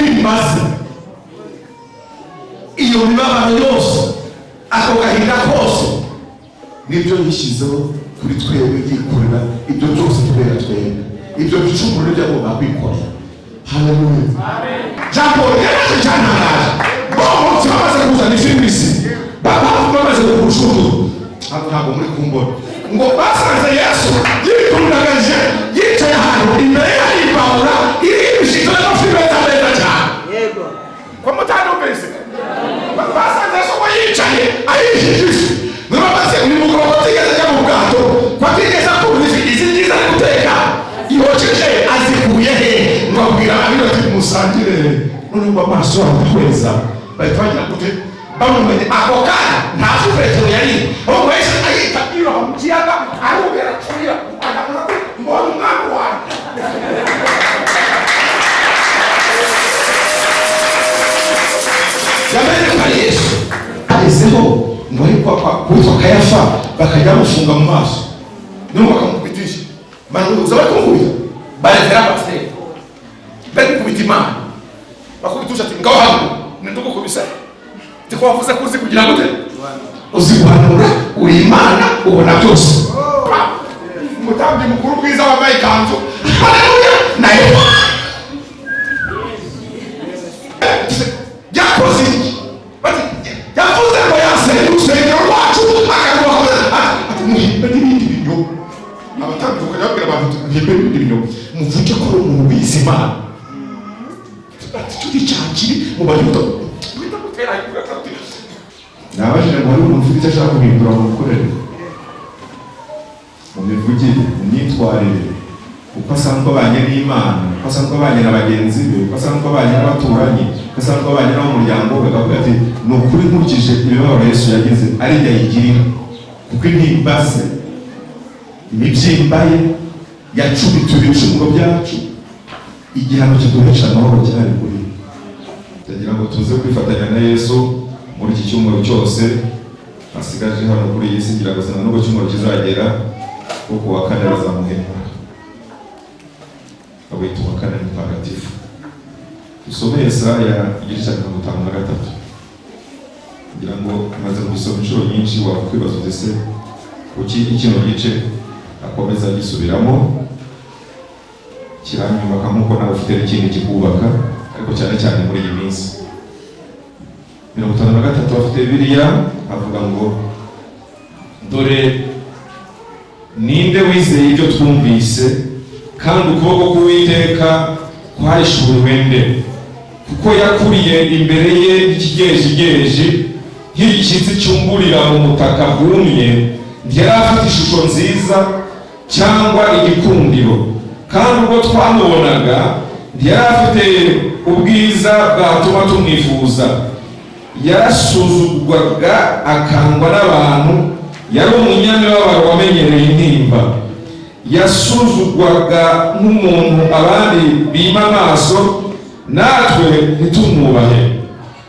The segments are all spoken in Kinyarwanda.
n'ibimaze iyo mibabaro yose ako gahinda kose nibyo yishyizeho kuri twebwe yikorera ibyo byose kubera twebwe ibyo bicumuro byagomba kwikorera. Haleluya, amen. Jambo yaraje cyane araje bo bamaze kuzana ifimbisi bamaze kubushuru ntabwo muri kumbona ngo basanze Yesu yitundagaje yicaye ahantu imbere y'ibahura iri ibishito n'amafibeta meza cyane. Yego ko mutandumvise basanze Yesu ngo yicaye ayijijije nubamaze ni mugoroba batigeze ajya mu bwato batigeze akura izi ngiza ari guteka ihoceje azikuye he babwira abiro ati musangire none ngo amaso ahweza bahita bagira gute bamumenye ako kana nta Petero yari aho wese ayita iyo mu kiyaga arubera kurira akavuga mbona umwana wawe yamenye kwa Yesu agezeho ngo ariko kwitwa Kayafa bakajya bamufunga mu maso nuko bakamukubitisha manuza bakumubita barevera pasiteri bari kubita Imana bakubitusha ati ngaho hano ndugukubisa tiko wavuze kuzi kugira ngo te uzi guhanura uri Imana ubona byose. Umutambi mukuru bwiza wambaye ikanzu haleluya nayo yakoze bati yavuze ngo yasenge urusengero rwacu akaruha ati muhimbe n'ibindi binyo abatambi bakajya babwira abantu muhimbe n'ibindi binyo muvuge ko umuntu wize Imana ati tudicyakiri mu bayuda nabajije ngo umuntu ufite icyo ashaka guhindura mu mikorere mu mivugire mu myitwarire uko asanzwe abanye n'Imana uko asanzwe abanye na bagenzi be uko asanzwe abanye n'abaturanyi uko asanzwe abanye n'umuryango we akavuga ati ni ukuri nkurikije imibabaro Yesu yagize ari jye ayigirira kuko intimba ze imibyimba ye yacubituye ibicumuro byacu igihano kiduhesha amahoro cyari kuri tugira ngo tuze kwifatanya na Yesu muri iki cyumweru cyose asigaje hano kuri iyi si ngira ngo sana nubwo cyumweru kizagera kuko wa kane bazamuhemba abita wa kane mutagatifu. Dusome Yesaya igice cya 53 kugira ngo maze gusoma inshuro nyinshi wakwibaza ese kuki ikino gice akomeza gisubiramo kiranyubaka nk'uko nawe ufite ikindi kikubaka ariko cyane cyane muri iyi minsi. 53 afite Bibiliya avuga ngo dore ninde wizeye ibyo twumvise kandi ukuboko k'Uwiteka kwahishuriwe nde kuko yakuriye imbere ye ikigejegeje nk'igishyitsi cyumburira mu butaka bwumye ntiyari afite ishusho nziza cyangwa igikundiro kandi ubwo twamubonaga ntiyari afite ubwiza bwatuma tumwifuza yarasuzugurwaga akangwa n'abantu yari umunyamibabaro wamenyereye intimba yasuzugurwaga nk'umuntu abandi bima amaso natwe ntitumwubahe.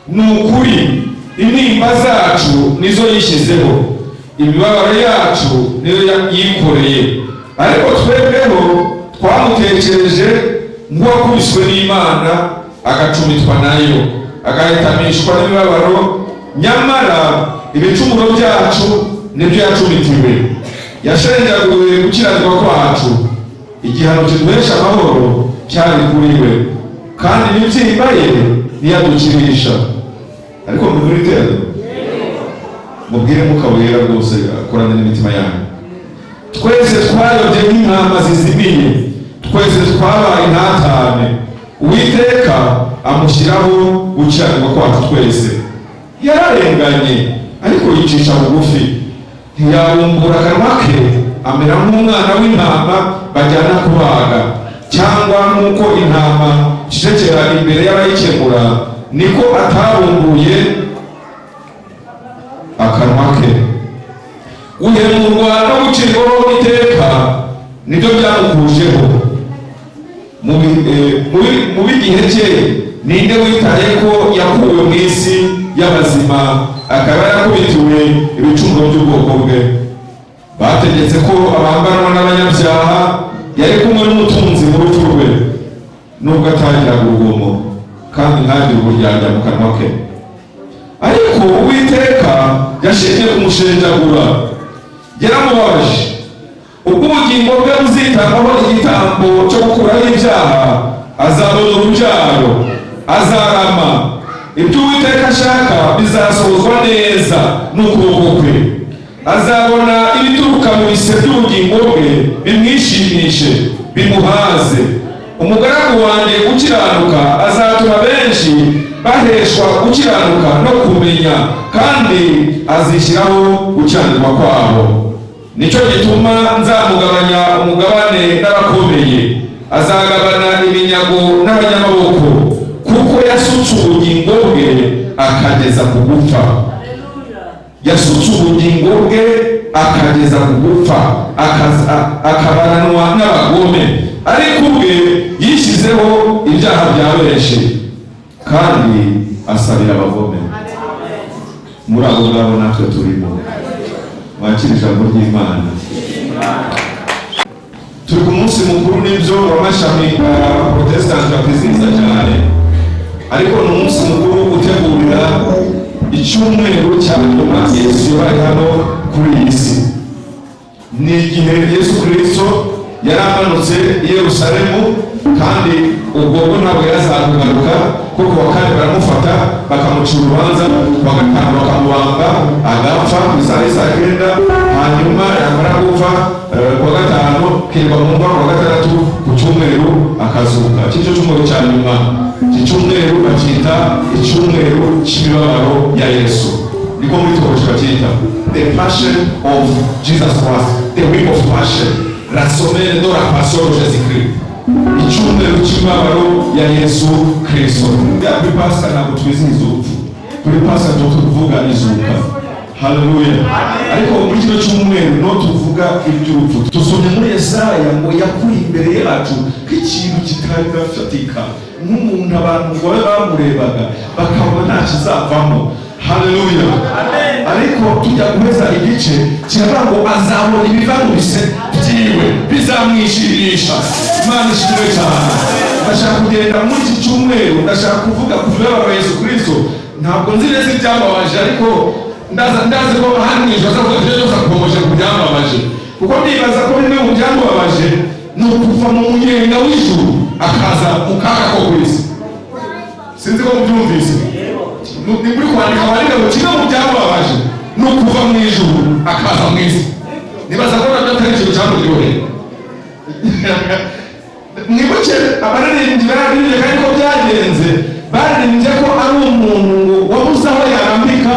Ni ukuri intimba zacu nizo yishyizeho imibabaro yacu niyo yikoreye ariko twebweho twamutekereje nk'uwakubiswe n'Imana agacumitwa nayo agahitamishwa n'imibabaro nyamara ibicumuro byacu nibyo yacumitiwe yashenjaguwe gukiranirwa kwacu igihano kiduhesha amahoro cyari kuri we kandi n'imibyimba ye ntiyadukirisha. Ariko muri tero mubwire mukabwira rwose akorana n'imitima yanyu. Twese twayobye nk'intama zizimiye twese twabaye intatane Uwiteka amushyiraho gukiranirwa kwacu twese. Yararenganye ariko yicisha bugufi ntiyabumbura akanwa ke amera nk'umwana w'intama bajyana kubaga cyangwa nk'uko intama icecekera imbere y'abayikemura niko atabumbuye akanwa ke. Guhemurwa no gucirwaho iteka nibyo byamukujeho mu b'igihe cye ninde witaye ko yakuwe mu isi y'abazima akaba yakubitiwe ibicumuro by'ubwoko bwe. Bategetse ko abambanwa n'abanyabyaha yari kumwe n'umutunzi mu rupfu rwe nubwo atagiraga urugomo kandi ntagire uburyarya mu kanwa ke. Ariko Uwiteka yashimye kumushenjagura, yaramubabaje. Ubwo ubugingo bwe buzitangwaho igitambo cyo gukuraho ibyaha, azabona urubyaro, azarama. Ibyo Uwiteka ashaka bizasohozwa neza n'ukuboko kwe. Azabona ibituruka mu bise by'ubugingo bwe bimwishimishe, bimuhaze. Umugaragu wanjye ukiranuka azatuma benshi baheshwa gukiranuka no kumenya, kandi azishyiraho gukiranirwa kwabo. Nicyo gituma nzamugabanya umugabane n'abakomeye, azagabana iminyago n'abanyamaboko, kuko yasutse ubugingo bwe akageza ku gupfa. Yasutse ubugingo bwe akageza ku gupfa, akabaranwa n'abagome. Ariko ubwe yishyizeho ibyaha bya benshi, kandi asabira abagome. Muri abo ngabo natwe turimo. Mwakira ijambo ry'Imana. Turi ku munsi mukuru n'ibyo w'amashami Protestant bakwizihiza cyane, ariko ni umunsi mukuru utegurira icyumweru cya nyuma Yesu yari hano kuri iyi si. Ni igihe Yesu Kristo yari amanutse i Yerusalemu, kandi ubwo ntabwo yazakugaruka, kuko wa kane baramufata bakamucira urubanza, bagatanga bakamubamba agapfa ku isaha saa 9, hanyuma yamara gupfa kuwa gatanu kirirwa mu mva, kuwa gatandatu ku cyumweru akazuka. Icyo cyumweru cya nyuma, iki cyumweru bacyita icyumweru cy'imibabaro ya Yesu. Niko muri twoje bacyita the passion of Jesus Christ, the week of passion, la semaine de la passion de Jésus-Christ. Icyumweru cy'imibabaro ya Yesu Kristo. Kuri Pasika ntabwo twizihiza urupfu, kuri Pasika tuvuga izuka. Haleluya. Ariko muri kino cyumweru no tuvuga iby'urupfu. Tusomye muri Yesaya ngo yakuri imbere yacu nk'ikintu kitari gafatika, nk'umuntu abantu ngo bamurebaga bakabona nta kizavamo. Haleluya. Ariko tujya guheza igice kiravuga ngo azabona ibiva mu bise byiwe bizamwishimisha. Imana ishimwe cyane. Ndashaka kugenda muri iki cyumweru, ndashaka kuvuga ku mibabaro ya Yesu Kristo. Ntabwo nzi neza ibyambabaje, ariko ndazi ko hano ijoro azavuga ibyo byose akomeje ku byambabaje, kuko ndibaza ko bimwe mu byambabaje ni ukuva mu munyenga w'ijuru akaza mu kaga ko ku isi. Sinzi ko mubyumvise. Ni kuri kwandika wandika ngo kimwe mu byambabaje ni ukuva mu ijuru akaza mu isi. Nibaza ko nabyo atari ikintu cyamuryoheye. Mwibuke abaririmbyi baririmbye kandi ko byagenze, baririmbye ko ari umuntu wabuze aho yarambika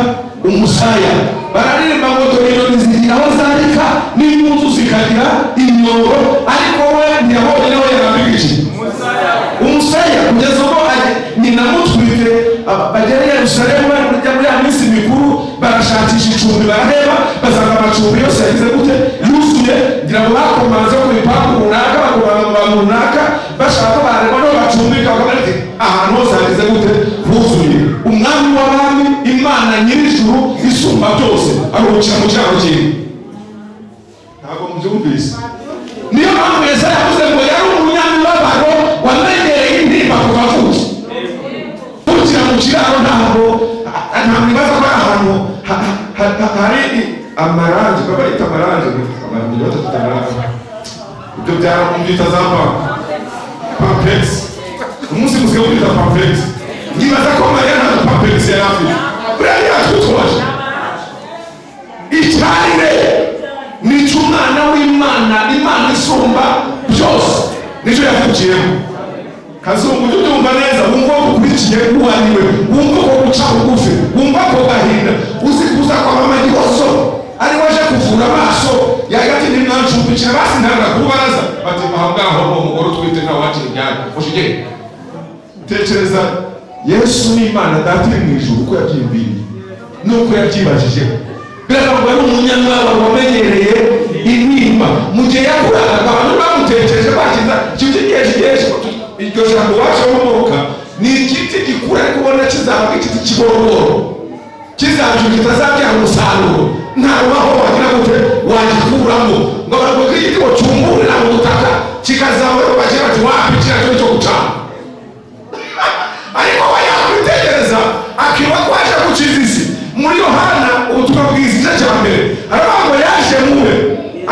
umusaya. Bararirimba ngo dore inyoni zigira aho zarika n'impunzu zikagira imyobo, ariko we ntiyabonye aho yarambika iki umusaya. Kugeza ubwo nyina mutwite bagera i Yerusalemu, bajya muri ya minsi mikuru, barashakisha icumbi, baraheba basanga amacumbi yose yagize gute yuzuye. Ngira ngo bakomanze ku bipangu runaka, bakubana mu bantu runaka, bashaka ko bareba no bacumbika, bakabona ati ahantu hose hagize gute huzuye. Umwami w'abami, Imana nyir'ijuru isumba byose aruhukira mu cyaro cyiwe. Ntabwo mubyumvise. Niyo mpamvu Yesaya yavuze ngo yari umunyamibabaro wamenyereye intimba kuva avutse. Kurukira mu kiraro ntabwo ibaza ko ari ahantu hari amarangi, baba yita amarangi, abantu batatu amarangi. Ibyo byaramubyita za pamplex. Umunsi musigaye wita pamplex. Nibaza ko Mariya nta pamplex yari afite. Buriya yatutwaje. Icyarire ni cy'umwana w'Imana, Imana isumba byose. Nicyo yavukiyemo. Kazungu ujye ubyumva neza, wumva ko ukurikiye uwaniwe, wumva ko guca bugufi, wumva ko gahinda, uzi kuza kwa mama Gihozo ari waje kuvura amaso, yagati ni mwancumbikira basi ntanga kubaraza bati ahangaho mu mugoro twite nta wakira ibyana ushige. Tekereza Yesu ni Imana data mu ijuru, uko yabyibwiye nuko yabyibajije. Biravuga ari umunyamwaba wamenyereye intimba. Mu gihe yakuraga abantu bamutekereje bakiza cyukigeje iryo jambo waje umuka ni igiti gikura kubona kizaba igiti kibororo, kizaje kitazabya umusaruro, nta rubaho wagira gute wagikuramo ngo baravuga igiti ngo cyumburira mu butaka kikazaba bagira bati wapi kiracyo cyo gucana. Ariko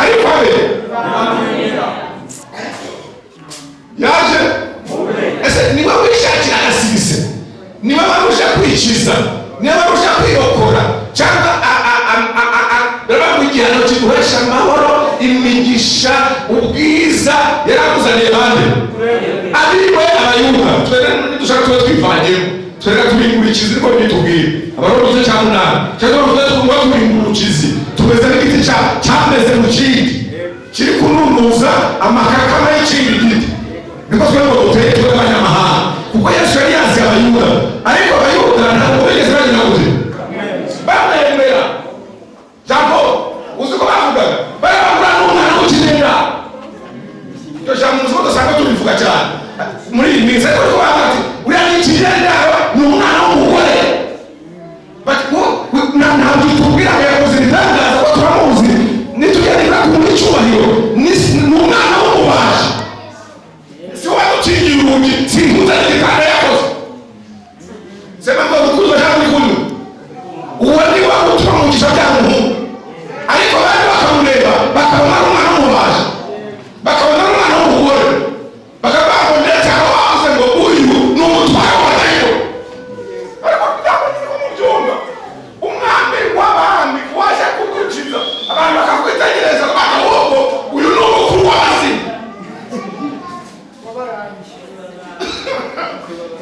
ariko abe yaje ese niba wishakira agasibise, niba barusha kwikiza, niba barusha kwirokora, cyangwa baba mu gihano kiguhesha amahoro, imigisha, ubwiza yarakuzaniye bande abiwe abayuda. Twere dushaka tuba twivanyemo, twere tubingurikiza niko bitubwira abaroma cya 8 cyangwa tuba tubingurikiza tumeze n'igiti cyameze mu kindi kiri kununuza amakakama y'ikindi giti, niko twebwe duteye tw'abanyamahanga, kuko Yesu yari yazi abayuda, ariko abayuda ntabwo bigeze bagira gute bamwemera. Jambo uzi ko bavugaga barabagura n'umwana w'ikinera, iryo jambo muzi ko dusanga tubivuga cyane muri iyi minsi, ariko ko bavuga ati uriya ni ikinera, ni umwana w'umugore. Ntabwo tubwira abayobozi bitangaza ko turamuzi, nitugendera ku muri cyubahiro ni umwana w'umubaji, si wowe ukingira urugi, si impuzanire kandi yakoze sema ngo ukuzwe cyangwa ikunu, uwo ni wa uturamugisha bya muntu. Ariko bari bakamureba bakabona ari umwana w'umubaji, bakabona ari umwana w'umugore, bakavuga ngo ndetse aho bavuze ngo uyu ni umutware w'abadayimu. Ariko byabonye mu byumba umwami w'abami waje kudukiza, abantu bakakwitegereza bakabona uyu ni umukuru w'abazimu.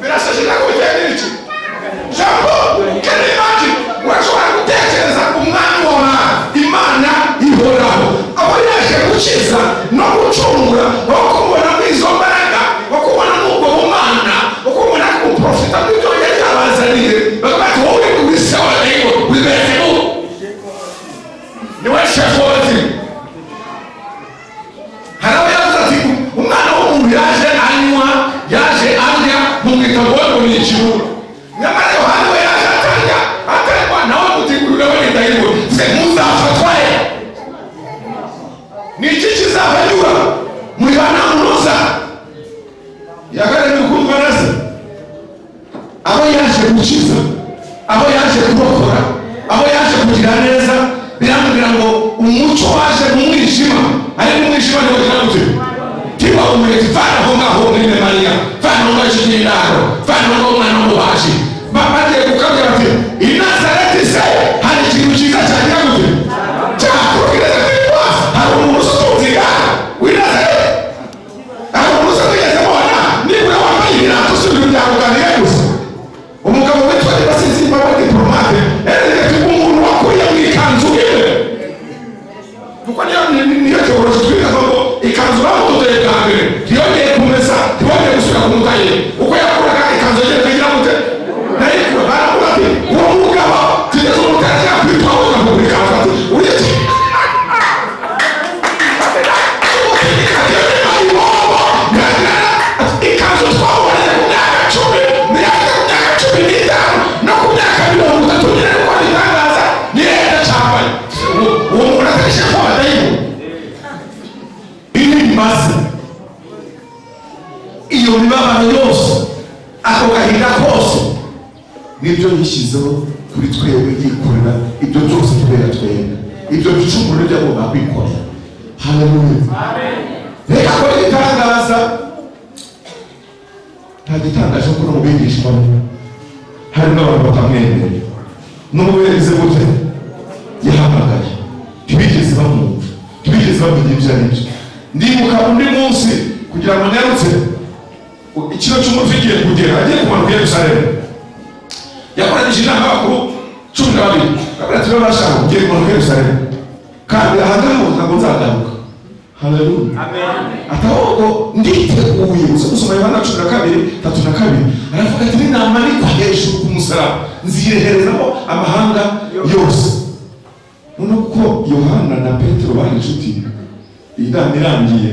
Birashashira ko biteye iki jambo kene imagine urashobora gutekereza umwami wa Imana ihoraho, abo yaje gukiza no gucungura, no kubona izo mbaraga, no kubona n'ubwo bumana, no kubona ko profita bw'ibyo yari yabazaniye, bakabati wowe kubisa w'abayigo wibezemo niwe shefu w'abazimu. Hari abo yavuze ati umwana w'umuntu yaje anywa, yaje arya mu gitabo ngo ni ikibura, nyamara Yohana we yaje atangwa nawe mutigurira w'indahiro se muzafatwaye. Ni iki kizabanyura muri banamunoza yagaragaye kumva neza abo yaje gukiza, abo yaje kurokora, abo yaje kugira neza. Biramubwira ngo umucyo waje mu mwijima, ari mu mwijima niwo kiragute kiba umureti fana ho ngaho mwene Mariya, fana ho ngaho ikindaro, fana ho umwana w'umubaji. Bagiye kukabwira ati i Nazareti se hari ikintu cyiza cyane kiragute cyakubwira ko hari umuntu utuziga w'i Nazareti, hari umuntu utuziga mubona nibura wambaye ibirato usubira byakuganira gusa. Umugabo witwa Disi baba diplomate ati umuntu wakuriye mu ikanzu yewe, kuko niyo teoloji twiga ngo ikanzu bamutoteye bwa mbere ntiyongeye kumesa, ntiyongeye gusubira ku mutaye, uko yakuraga ikanzu yongeye kugira gute nayikura. Baravuga ati uwo mugabo tugeze umutara yakwitwa woga mu ikanzu ati uretse ikanzu twaboneye ku myaka 10 myaka 15 no ku myaka 30 nyine uko bitangaza ni leta cyambaye uwo muntu atarisha ko badayimu ini maze iyo mibabaro yose, ako gahinda kose, nibyo yishyizeho kuri twebwe yikorera ibyo byose kubera twebwe, ibyo bicumuro byagomba kwikorera. Haleluya, reka ko itangaza nta gitangaje ko no mu bigishwa hari n'abantu batamwemerera, n'umubereze gute yahamagaye ntibigeze bamwumva, ntibigeze bamenya ibyo ari byo. Ndibuka undi munsi kugira ngo nyarutse ikiro cy'umuvi igiye kugera, agiye kumanuka i Yerusalemu, yakoranyije inama y'abakuru 12 kabira ati bashaka ugiye kumanuka i Yerusalemu kandi ahangaho ntabwo nzagaruka. Haleluya, amen. Atahubwo nditeguye gusoma Yohana 12:3-2, aravuga ati ninamanikwa hejuru ku musaraba nzireherezamo amahanga yose. Nuko Yohana na Petero bari inshuti, inama irangiye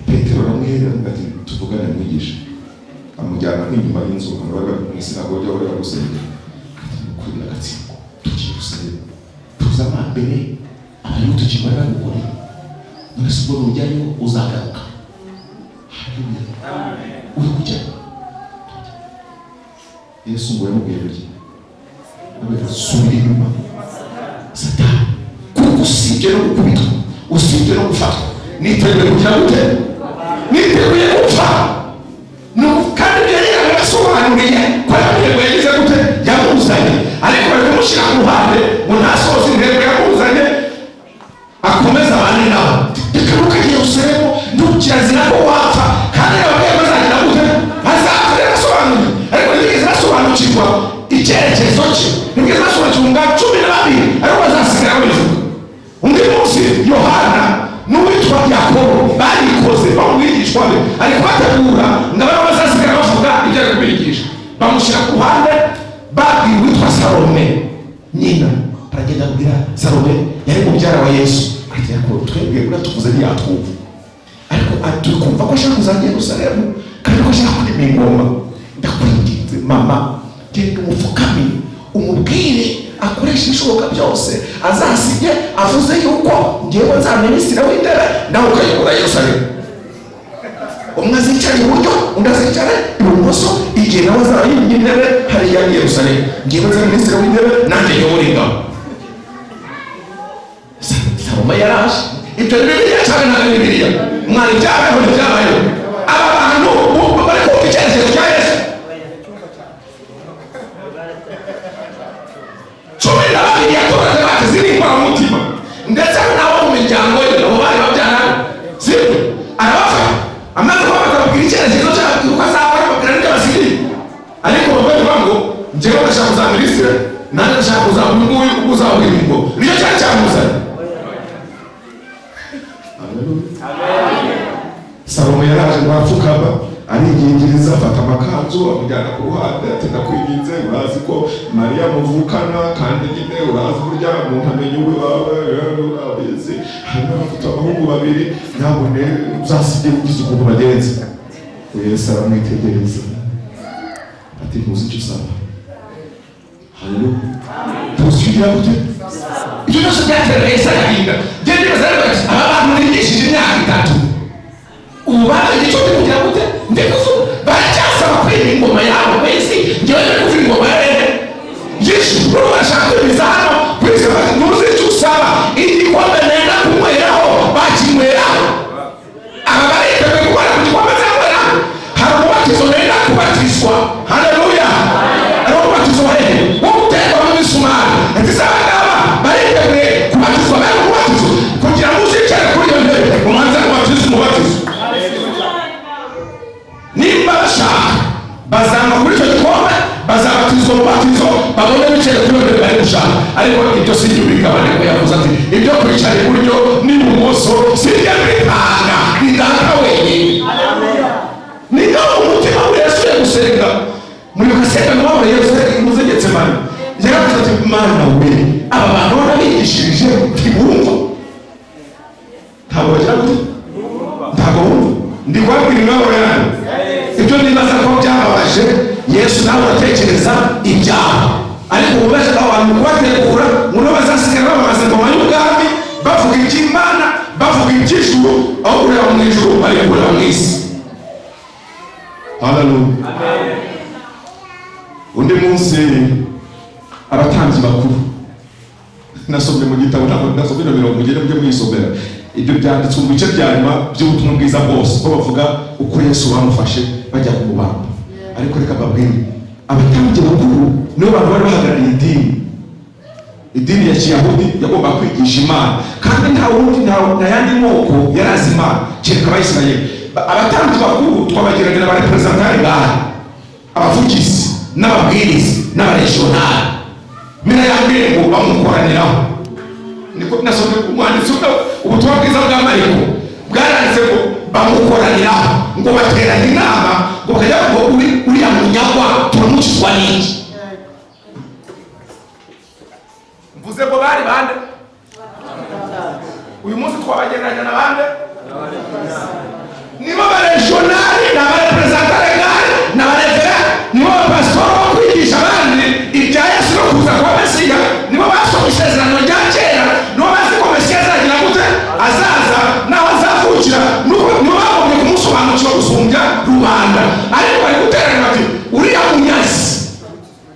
Petero aramwera ati tuvugane mwigisha, amujyana inyuma y'inzu bari mu sinagogi aho bari gusengera, kuri agatsiko tugiye gusengera tuzamambere abayuda kimara gukora nasibo n'ujyayo uzagaruka. Haleluya, amen. Uri kujya Yesu ngo yamubwiye ati subira inyuma Satani, kuko usibye no gukubitwa usibye no gufatwa niteguye kugira gute niteguye gupfa kandi byari yarasobanuriye ko yabwiwe yagize gute yamuzanye ariko bari kumushyira ku ruhande ngo ntasohoze intego yamuzanye akomeza abandi nabo reka Yerusalemu ntukirazira ko wapfa kandi ababyeyi bazagira gute bazapfa yarasobanuye ariko ntibigeze basobanukirwa icyerekezo cye ntibigeze basobanukirwa nga 12 ariko bazasigara bivuga undi munsi Yohana n'uwitwa Yakobo barikoze bamwigishwa be ariko bategura ngo abana bazasigara bavuga ibyo ari kubigisha bamushyira ku ruhande babwiye uwitwa Salome nyina aragenda abwira Salome yari mubyara wa Yesu ati Yakobo twebwe uratuvuze ntiyatwumva ariko atukumva ko ashaka kuzajya Yerusalemu kandi ko ashaka kurema ingoma ndakwinginze mama genda umupfukame umubwire akoresha ishoboka byose azasige avuze yuko ngewe nza minisitiri w'intebe nawe ukayobora Yerusalemu umwe azicara iburyo undi azicara ibumoso igihe nawe azaba yimye intebe hariya Yerusalemu ngewe nza minisitiri w'intebe nanjye nyobora ingabo Salome yaraje ibyo ni Bibiliya cyangwa ntabwo ni Bibiliya mwari byabayeho ntibyabayeho aba bantu bari kumva icyerekezo cya Yesu yakoraga batizirimbara umutima ndetse nabo mu miryango ye nabo bari babyarana sibyo arabafata amaze kubafata babwira icyerekezo cyabo uko azakora babwira n'ibyo basigiriye ariko bavuga ngo njyewe ndashaka kuzaba minisitiri nanjye ndashaka kuzaba uyu nguyu uzaba w'ibingo nicyo cyari cyamuzanye Salomo yaraje ngo apfukama arigingiriza afata amakanzu amujyana ku ruhande ati ndakwinginze urazi ko Mariya muvukana kandi nyine urazi burya umuntu amenya uwe wawe urabizi hanyuma bafite abahungu babiri nabone uzasige ugize ukuntu bagenza Yesu aramwitegereza ati ntuzi icyo usaba haleluya tuzigira gute ibyo byose byatereye Yesu arahinda genda bazari bati aba bantu nigishije imyaka 3 ubu babaye icyo kugira gute ndekuzo baracyasaba kwira ingoma yabo kwezi ngewe ndekuvuga ingoma ya Yesu bro bashaka bizano kwezi ntuzi icyo usaba igikombe nenda kunyweraho bakinyweraho aba bariteguye gukora ku gikombe cy'amara hari umubatizo nenda kubatizwa haleluya ari umubatizo wa hehe wo guterwa mu misumari ndizaba ngaba bariteguye kubatizwa bari umubatizo kugira ngo uzicare kuri iyo ntebe umanza kubatiza umubatizo nimba bashaka bazanga kuri icyo gikombe bazabatizwa umubatizo babone bicaye kuri iyo ntebe bari gushaka ariko ibyo si ibyo bigabane ko yavuze ati ibyo kwicara iburyo n'ibumoso si ibyo bitanga ni data wenyine ni ngaho umutima we yasuye gusenga muri gusenga n'uwaba Yesu imuzegetse mani yaravuze ati mana we aba bantu barabigishirije ntibumva ntabwo bagira gute ntabwo bumva ndi kubabwira ingabo yanyu ibyo nibaza ko byababaje Yesu nawe uratekereza ibyaha ariko ububaje abantu kubategura ngo bazasigara bamaze ngoma y'ubwami bavuga iby'Imana bavuga iby'ijuru aho kureba mu ijuru bari kureba mu isi haleluya undi munsi abatambyi bakuru nasomye mu gitabo ntabwo nasomye nomero mugende mujye mwisomera ibyo byanditswe mu bice bya nyuma by'ubutumwa bwiza bwose ko bavuga uko Yesu bamufashe bajya kumubamba ariko reka babwire abatambyi bakuru nibo bantu bari bahagarariye idini ya Kiyahudi yagomba kwigisha Imana kandi nta wundi nta yandi moko yarazi Imana kereka Abayisirayeli abatambyi bakuru twabagiranye n'abarepresentari ngaha abavugizi n'ababwirizi n'abarejionali mina yambwiye ngo bamukoraniraho niko nasomye umwanditsi ubutumwa bwiza bwa Mariko bwaranditse ngo bamukoraniraho ngo baterane inama ngo bakajya ngo uriya munyagwa turamukizwa n'iki mvuze ngo bari bande uyu munsi twabagereranya na bande nibo barejionali n'abarepresentare ngahe n'abarevera nibo bapasitoro bo kwigisha abandi ibya Yesu no kuza kwa Mesiya nibo basoma isezerano rya kera nibo bazi ko Mesiya azagira gute azaza nawe azavukira nibo bagomba kumusobanukira gusumbya rubanda ariko bari guterana bati uriya munyazi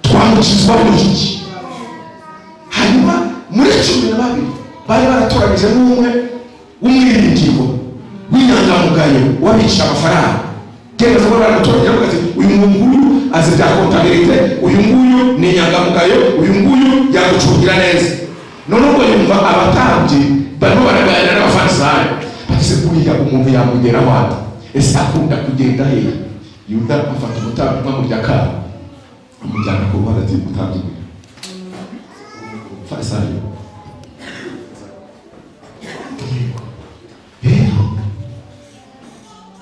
twamukizwa n'iki hanyuma muri 12 bari baratoranyije n'umwe wabicisha amafaranga kemeza ko baramutoranya avuga ati uyu nguyu azi bya kontabilite, uyu nguyu ni inyangamugayo, uyu nguyu yagucungira neza. None ubwo yumva abatambyi barimo baraganira n'abafarisayo bati buriya umuntu yamugeraho ate? Ese akunda kugenda hehe? Yuda afata umutambyi amurya akara amujyana ku ruhande ati umutambyi farisayo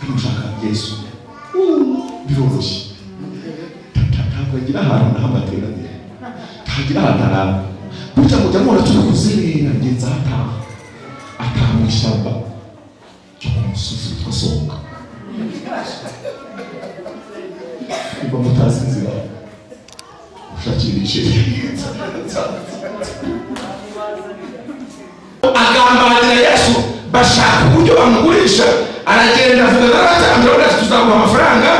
kamushaka Yesu biroroshye, ntabwo agira ahantu n'amateraniro, ntagira ahantu arara. Burya mujya mubona turi kuzerera ngenzi ataha mu ishyamba ryo ku musozi witwa Songa. Niba mutazi inzira ushakira ibiceri agambanira Yesu, bashaka uburyo bamugurisha. Aragenda avuga n'abatambyi bati tuzaguha amafaranga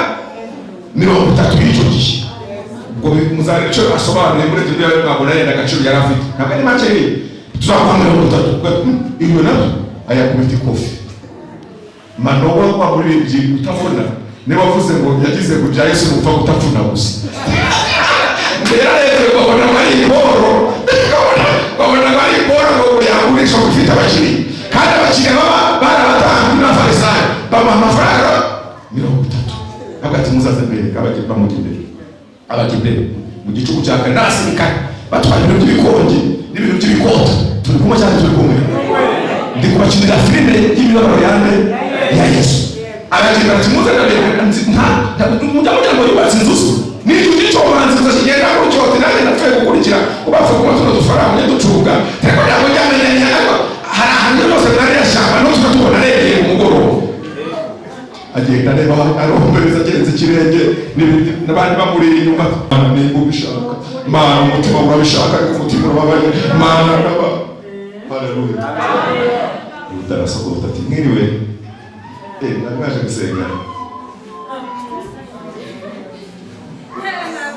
30 y'icyo gihe. Ubwo muzari icyo asobanuye muri ibyo byo mwabona yenda agaciro yari afite ntabwo ari make ye. Tuzaguha 30 iyo nabyo ayakubita ikofi. Manowa kwa muri ibyo utavuna niba wavuze ngo yagize kujya Yesu gupfa gutapfuna gusa. Mbera rero babona bari iboro, babona bari iboro ngo yagurisha gufita abakiri, kandi abakiri barabatanga n'abafarisayo bamuha amafaranga 30. Hagati muzaze mbere abajya imbere mu gicuku cya kane n'abasirikare batwara ibintu by'ibikongi n'ibintu by'ibikota. Turi kumwe cyane, turi kumwe, ndi kubakinira filime y'imibabaro yande ya Yesu. Abagenda bati muzana mujya ngo yubatse inzu n'icyo gicomanzi kigenda mu cyote nanjye napfuye gukurikira ubapfa kuba tuno dufaranga ducunga ariko ntabwo ryamenyanye. Ariko hari ahantu hose nari yashaka no tukatubona regeye ku mugoroba agenda areba arombereza agenze ikirenge n'abandi bamuri inyuma. Niba ubishaka Mana, umutima urabishaka ariko umutima urababaye Mana. Haleluya. Utarasogota ati mwiriwe namwaje gusengana.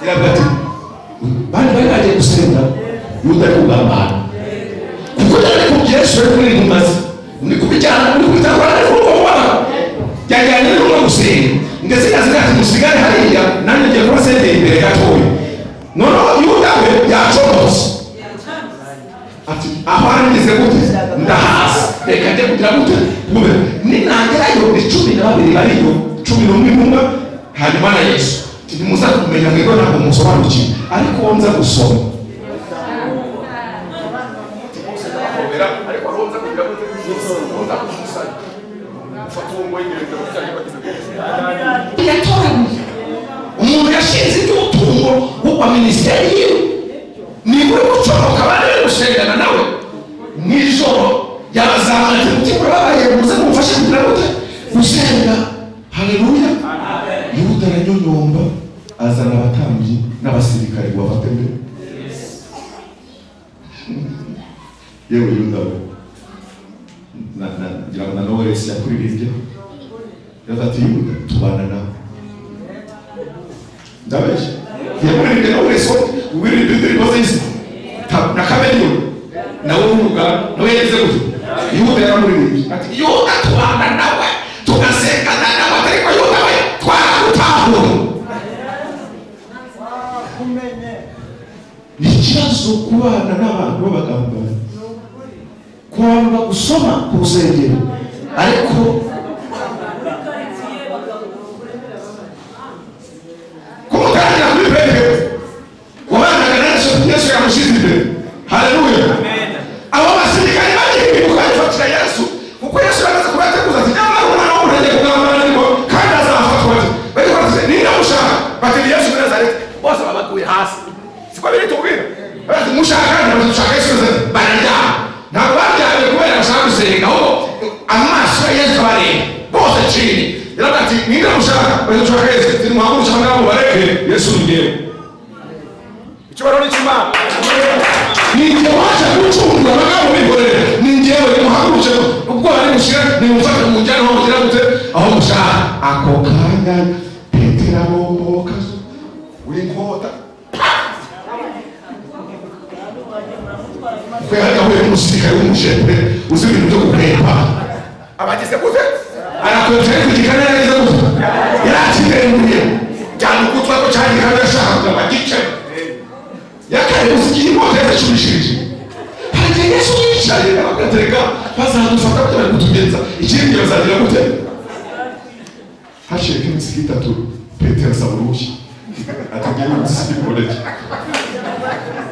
Irabati bari bagiye gusenga Yuda ari kugambana kuko yari kubyesu ari kuri rumaze ni kubijyana muri kubitabara ariko ubona yajyanye no gusenga ndetse yazira musigare hariya nanjye ngiye kuba sente imbere gatoya. None Yuda we yacomotse ati ahangize gute ndahasa reka njye kugira gute ninagerayo 12 bariyo 11 intumwa hanyuma na Yesu muza kumenya ngo ntabwo musobanukiwe ariko nza gusoma ariko nza kugira gute nza kumusanya ufata uwo ngoyi ngende cyane bagize umuntu yashinze iby'ubutungo wa ministeri yiwe nibure gucomoka bari gusengana nawe mw'ijoro yabazamanye umutima urabaye muze kumufasha kugira gute gusenga. Haleluya. Yuda aranyonyomba azana abatambyi n'abasirikare ngo bafate mbere. Yewe Yuda ngira ngo nawe wese yakuririmbye yafata Yuda tubana nawe ndabeje yakuririmbye nawe wese wirinde indirimbo z'isi na kabiri nawe uvuga nawe yageze gute Yuda yaramuririmbye ati Yuda tubana nawe tugasengana nawe ariko Yuda we twarakutahura. Ni ikibazo kubana n'abantu b'abagambana kwanga gusoma ku rusengero ariko kumutangira kuri bebe wabanaga na Yesu yamushize imbere. Haleluya. Abo basirikare bagiye kwibuka ifatira Yesu kuko Yesu yamaze kubateguza ati nyamara umwana w'umuntu agiye kugambana ariko kandi azafatwa bari bati ninde mushaka bati Yesu wa Nazareti bose babaguye hasi siko biri tubwira bati mushaka n'abashaka Yesu barajya ntabwo bajyaye kubera bashaka gusenga aho amaso ya Yesu bari bose chini yarati ninde mushaka bari gushaka Yesu timuhaguruka ngabo bareke Yesu ngiye icyo baroni cy'Imana ninjye waje gucunga abagabo b'ingorere ninjyewe nimuhaguruke ubwo bari gushira nimufate mu njyana aho mugira gute aho mushaka. Ako kanya Petero abomoka uri nkota kwega we umusirikare w'umushepre uzi ibintu byo gupepa abagize gute Petero kugikana neza gusa yarakirenguye cyane kutwa ko cyane karashaka magice yakare usigiye inkota yashubishije hari Yesu yicaye akatereka bazadufata bari kutugenza ikindi bazagira gute hashirika iminsi itatu Petero saburushye atagera mu disi poleti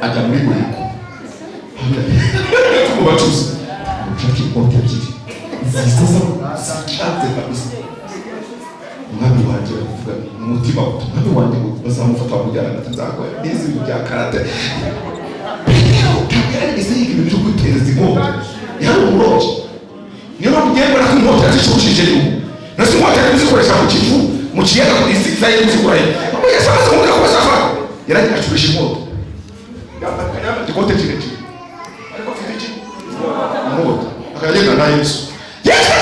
ajya muri buriko tumubacuza ushaka inkota ebyiri zisaza cyate kabisa umwami wanjye aravuga umutima umwami wanjye bazamufata bamujyana natazakora n'izi bya karate ese y'ibintu byo gutereza inkota yari umuroji niyo mpamvu ugiye mbona ko inkota yazishushije rimwe nasi inkota yari zikoresha mu kivu mu kiyaga kuri zari zikuraye aho yasanze umuntu ko bazafa yaragiye acurisha inkota ikote kirekire ariko afite iki inkota akagenda na Yesu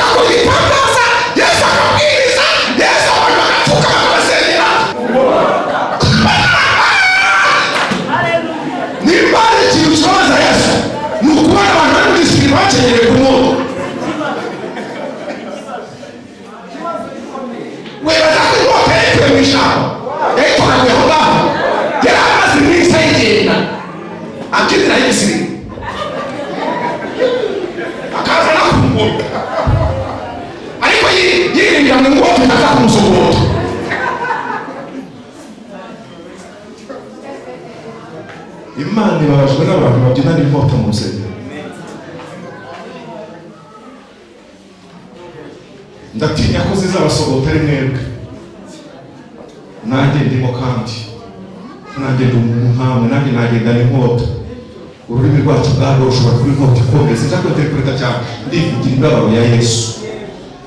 akora igitangaza Yesu akabwiriza Yesu abantu bagapfuka bakabasengera nimba ari ikintu kibabaza Yesu ni ukubona abantu bari muri siri bakenyereye ku nkota webaza ko inkota yayikuye mu ishyamba yayitoraguye aho ngaho yari amaze iminsi ayigenda akiziraho igisiri akaza no kumubona ariko yiringira ngo inkota itaza kumusogota Imana ibabajwe n'abantu babyinana inkota mu rusengero ndatinya ko zizabasogota ari mwebwe nanjye ndimo kandi nanjye ndi umuntu nkamwe nanjye nagendana inkota ururimi rwacu bwarwo rushobora kuba inkota ikomeye sinshaka interpreta cyane ndivugira imibabaro ya Yesu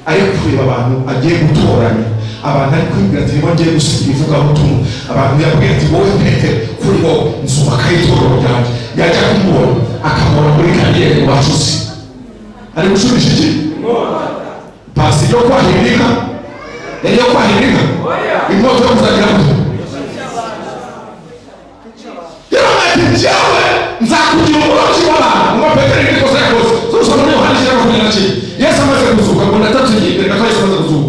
ariko kureba abantu agiye gutoranya abantu ari kwibwira ati niba ngiye gusigira ivugabutumwa abantu yabwira ati wowe Petero kuri wowe nzubaka itorero ryanjye yajya kumubona akamubona muri kariyeri mu bacuzi ari gushubisha iki pasi yo kwahirika yari yo kwahirika inkota yo kuzagira gute yaramaze njyewe nzakugira umurozi w'abantu ngo Petero ni kosa yakoze zosoma muri Yohana 10:10 Yesu amaze kuzuka ngo natatugiye mbere ko Yesu amaze kuzuka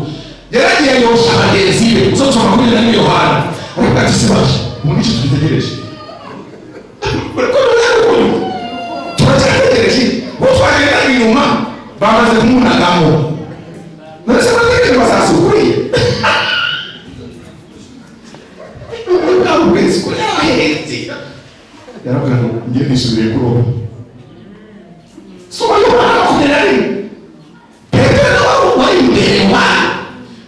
yaragiye yosha abagenzi be uzosoma muri Yohana ariko ati sibaje mu gice twitegereje turategereje ngo twagenda inyuma bamaze kumunagamo none se bategereje bazasukuriye ubwezi ko yahetse yaravuga ngo ngiye nisubire kuroba soma Yohana 10 Petero wari imbere mwana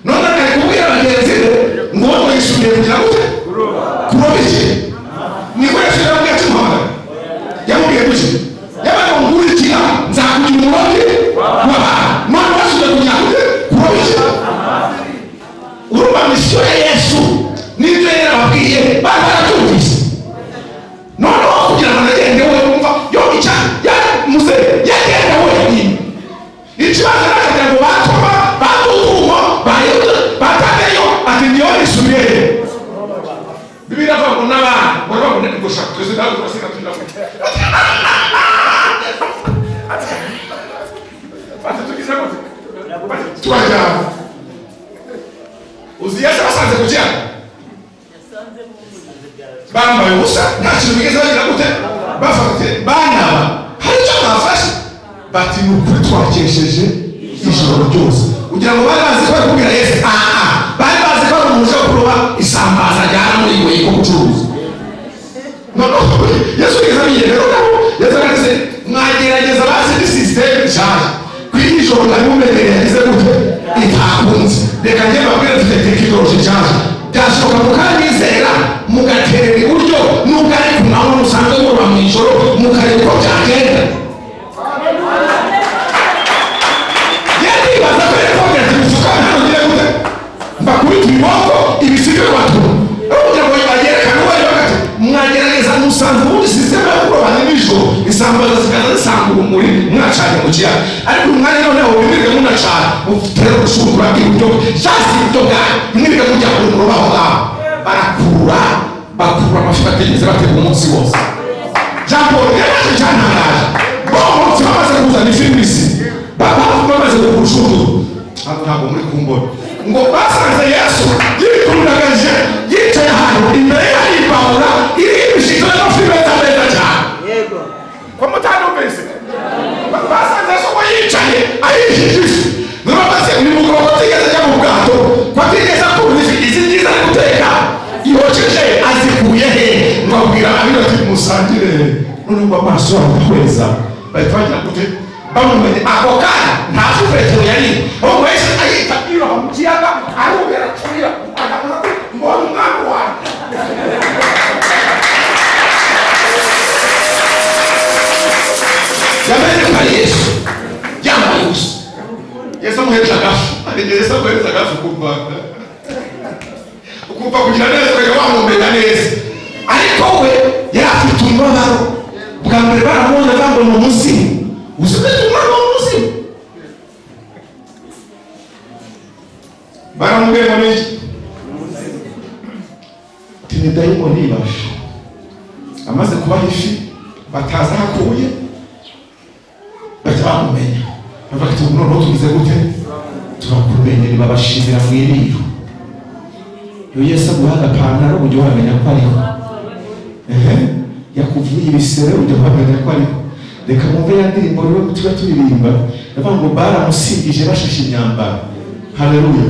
none akari kubwira abagenzi be ngo yisubiye kugira gute kuroba iki niko yasubira mu gace muhanga yamubwiye guki yabaga nkurikira nzakugira umurozi w'abantu none wasubiye kugira gute kuroba iki urumva misiyo ya Yesu n'ibyo yari ababwiye bari baratumvise noneho kugira ngo nagende we wumva yo icya muze yagenda wenyine ikibazo nakagira ngo batuma batutumo batadeyo ati niyo nisubiye Biblia avuga ngo n'abantu baravuga ngo ndiko shaka twese ndago turasika tundamwe ati tugize gute twaja uziyasa basanze kujya bambaye ubusa nta kintu bigeze bagira gute bafate banaba hari icyo bafashe bati ni ukuri twakesheje ijoro ryose kugira ngo bari bazi ko kubwira Yesu bari bazi ko umuje kuroba isambaza ryara muri iwe ko gucuruza none Yesu yizamiye rero nabo yazarase mwagerageza basi di system cyane kw'ijoro na mumerere yagize gute itakunze reka njye babwira tufite ikidoroje cyane byashoboka mukanyizera mugaterera iburyo nubwo ari ku manywa musanzwe muroba mu ijoro mukareba uko byagenda yadibaza ko rero kugira ati musukane hano ngira gute mbakubita ibiboko ibisigo batuma kugira ngo bagerekane uwo ari bagati mwagerageza musanze ubundi sisiteme yo kuroba nijoro isambaza zikaza zisanga urumuri mwacanye mu kiyaga ariko umwanya noneho wimwirwe munacana mufitero gushungura bw'iburyo cyasi iburyo bwayo mwirwe mujya kuri muroba aho ngaho bakura amafi bategereza batega umunsi wose Jean Paul yaraje cyantangaje bo umunsi bamaze kuzana ifi mbisi bamaze kugushungura ntabwo muri kumbona ngo basanze Yesu yituragaje yicaye ahantu imbere y'ibahura iri ibishito n'amafi meza cyane. Yego ko mutanumvise basanze Yesu ngo yicaye ayijijije nurabaze uyu mugabo atigeze ajya mu bwato ko atigeze akura izi ngiza ari guteka yoceje azikuye he mwabwira abiri ati musangire none ngo amaso yabo kweza bahita bagira gute bamumenye ako kanya nta Petero yari aho wese ayita iyo mu kiyaga arubera kurira akavuga ngo umwana wawe yamenye kwa Yesu yambaye ubusa. Yesu amuhereza agafu Yesu amuhereza agafu ukumva kugira neza ukajya wamumenya neza, ariko we yari afite umubabaro. Bwa mbere baramubona bambona umuzimu, usibye umwana w'umuzimu baramubwira ngo niki tini dayimoni ibasha. Amaze kubaha ifi bataza hakuye bajya bamumenya bavuga ati noneho tugize gute turakumenye, ntibabashimira mu iriro. Iyo Yesu aguha agapantaro ujya wamenya ko ariho, yakuvuye ibisere ujya wamenya ko ariho. Reka mwumve ya ndirimbo rero tuba turirimba ndavuga ngo baramusingije bashashe imyambaro. Haleluya.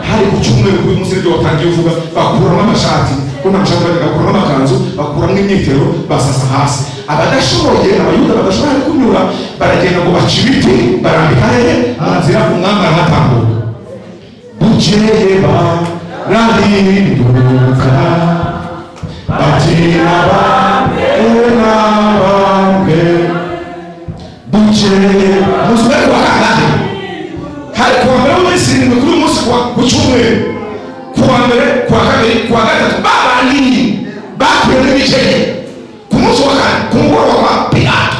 Hari ku cyumweru kuri munsi ryo watangiye uvuga bakuramo amashati ko namashati bagakuramo amakanzu bakuramo imyitero basasa hasi. Abadashoboye abayuda badashobora kunyura baragenda ngo baca ibiti barambika hehe munzira umwami arahatambuka. Bukeye barahinduka bati n'abambwe bukeye muzwe kwa kangahe hari kuwa mbere w'umunsi irindwi kuri uyu munsi ku cyumweru, kuwa mbere kuwa kabiri kuwa gatatu babanini bakuye n'ibiceri. Ku munsi wa kane ku mugoroba wa Pilato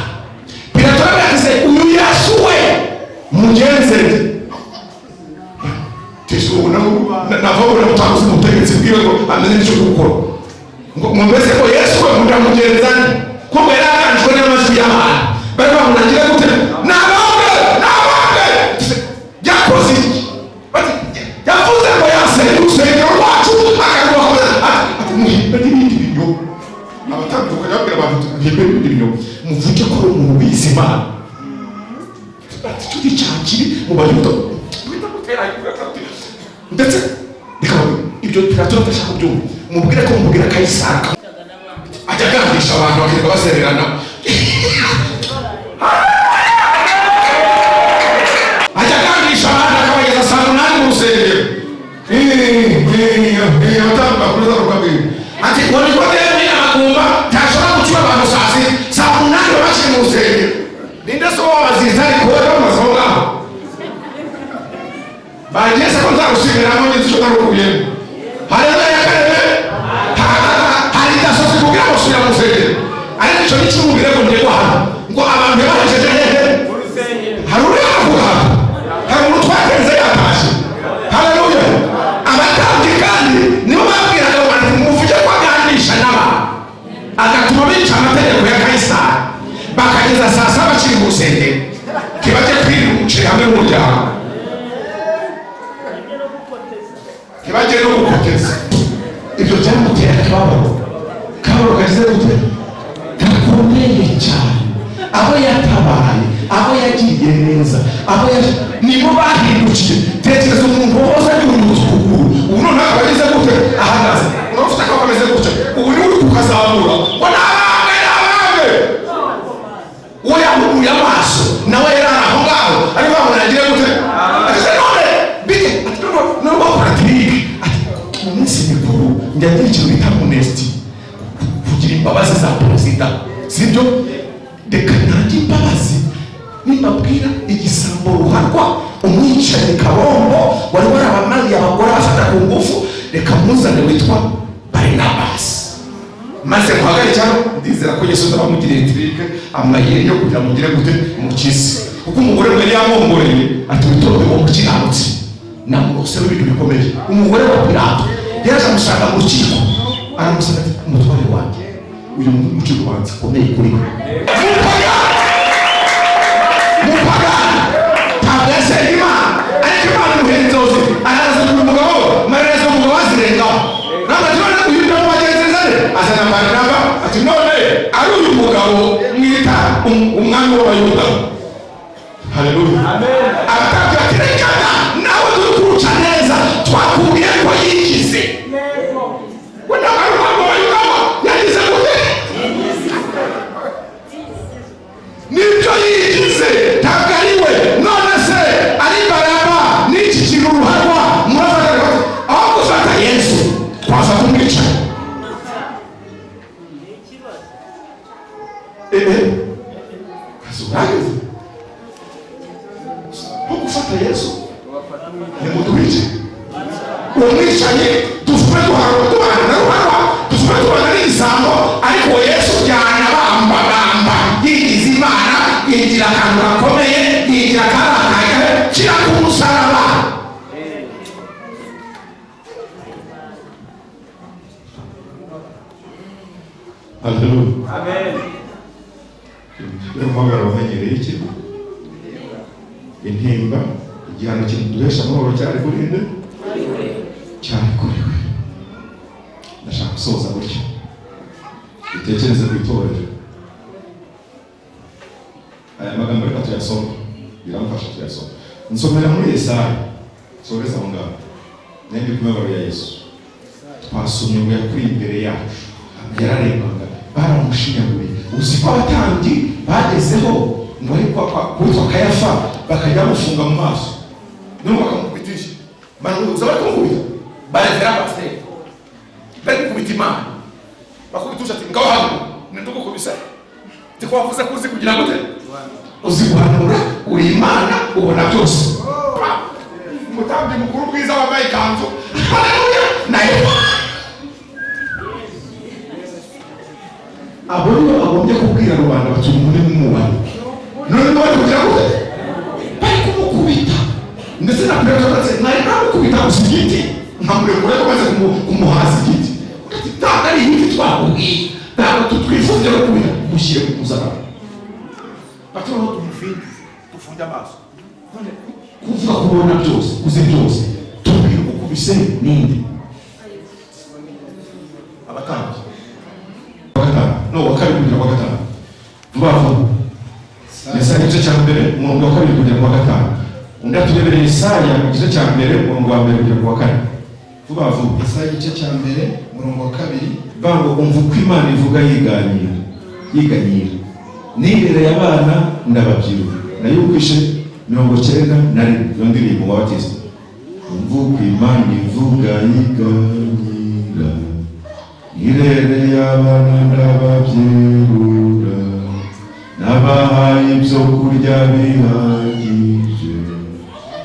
yaravuze uyu Yesu we mugenze Yesu navabura mutakuzi mutegetsi bwiwe ngo amenye icyo gukora ngo mwumvise ko Yesu we mudamugenzane ko yari aganjwe n'amajwi y'abantu bari bamunangira gute n'abambwe yakoze bati yavuze ngo yasenge urusengero rwacu akaruha ati muhimbe n'ibindi binyo. Abatambuka babwira abantu muhimbe n'ibindi binyo muvuge ko umuntu wize Imana ati turi cyakiri mu bayuda wita gutera ndetse ibyo Pilato atashaka kubyumva mubwire ko mubwira Kayisari ajya agandisha abantu bakirirwa basererana ajya agandisha abantu akabageza saa munani mu rusengero abatambuka kuri za rwabiri ati ngo niko rero ni amagumba ntashobora gucura abantu saa munani babashyire mu rusengero. Ninde se wowe wabaziza ariko wowe bamaze aho ngaho bagiye se ko nzagusimiramo ngize icyo ntarukuyemo. Haleluya ya karebe hari idasozi kugira ngo usubira mu rusengero, ariko icyo ni kimwe mu birego ndego hano ngo abantu bahejeje hehe hari uri havuga hari umuntu twatenze yatashye. Haleluya. Abatambyi kandi nibo babwiraga abantu muvuge ko aganisha n'abantu agatuma bica amategeko ya Kayisari bakageza saa saba bakiri mu rusengero kibajye kwirira umuceri hamwe n'umuryango kibajye no gukoteza. Ibyo byamutera akababaro kagize gute gakomeye cyane. Abo yatabaye abo yagiye neza abo nibo bahindukiye. Tekereza umuntu wose ari mu mutuku ubu none abagize gute ahagaze urafite ko ameze gute ubu ni uri kukazamura ngo n'abamwe uwo yamubuye amaso nawe yari aho ngaho ariko bamunagira gute ati none bite ati none bakora tirike ati mu minsi mikuru njyagira ikintu bita honesty kugira imbabazi za perezida sibyo. Reka nanjye imbabazi nimbabwira igisambo ruharwa umwicanyi kabombo wari warabamariye abagore bafata ku ngufu reka muzane witwa Barnabas maze muhagarike cyane. Ndizera ko Yesu ndabamugiriye tirike amayeri yo kugira mugire gute umukize, kuko umugore we yamwongoreye ati witobe wo mukiranutse namurose w'ibintu bikomeye. Umugore wa Pilato yaje amusanga mu rukiko aramusanga ati umutware wanjye uyu muciro wanjye ukomeye kuri we mupaga ntabwo yasenya Imana ariko Imana azana Barinaba ati none ari uyu mugabo mwita umwami w'Abayuda. Haleluya. Amen. Abatambyi ati rekana nawe turi kuruca neza twakubwiye ko yigize. Wenda ari umwami w'Abayuda yagize gute? Nibyo yigize ntabwo ari we. None se ari Baraba n'iki kintu ruharwa murazaga aho gufata Yesu twaza kumwica. Kazuragize aho gufata Yesu nimutwice umwicanyi dufume duhana n'igisambo ariko Yesu byana bamba yigize Imana yigira akantu gakomeye yigira akarakaye kira ku musaraba. Haleluya. Amen. Umugabo wamenyereye iki? Intimba igihano kiduhesha amahoro cyari kuri nde? Cyane kuri we. Ndashaka gusoza gutyo. Itekereze ku itorero. Aya magambo reka tuyasome. Biramfasha tuyasome. Nsomera muri Yesaya. Soreza aho ngaho. Nembi kumabaro ya Yesu. Twasomye ngo yakuri imbere yacu. Yararebaga baramushinyaguriye. Uzi ko abatambyi bagezeho ngo ari kwitwa Kayafa bakajya bamufunga mu maso n'ubu bakamukubitisha banuza bakamukubita barevera pasiteri bari gukubita Imana bakubitusha ati ngaho hano nindugukubisa tikwavuze ko uzi kugira gute uzi guhanura uri Imana ubona byose. Umutambyi mukuru bwiza wambaye ikanzu haleluya nayo abo nibo bagombye kubwira rubanda bati umuntu ni mwubahwa. None bari kugira gute bari kumukubita ndetse na Petero ati nari namukubita gusa igiti nkamurekura ko maze kumuhaza igiti ntabwo ari igiti twakubwiye ntabwo twifuza no kubira mushyire ku musaraba bati aho tufunge amaso none kuvuga kubona byose uzi byose tubwire ukubise ninde abatambyi no wakabiri kugira kwa gatanu vuba vuba. Yesaya igice cya mbere umurongo wa kabiri kugira kwa gatanu. Undi aturebereye Yesaya igice cya mbere umurongo wa mbere kugira kwa kane. Vuba vuba. Yesaya igice cya mbere umurongo wa kabiri. Bango umva uko Imana ivuga yiganyira. Nirereye abana ndababyiruka nayumvishe 90 yo ndirimbo wabatiza. Umva uko Imana ivuga yiganyira. Nirereye abana ndababyirura nabahaye ibyo kurya bihagije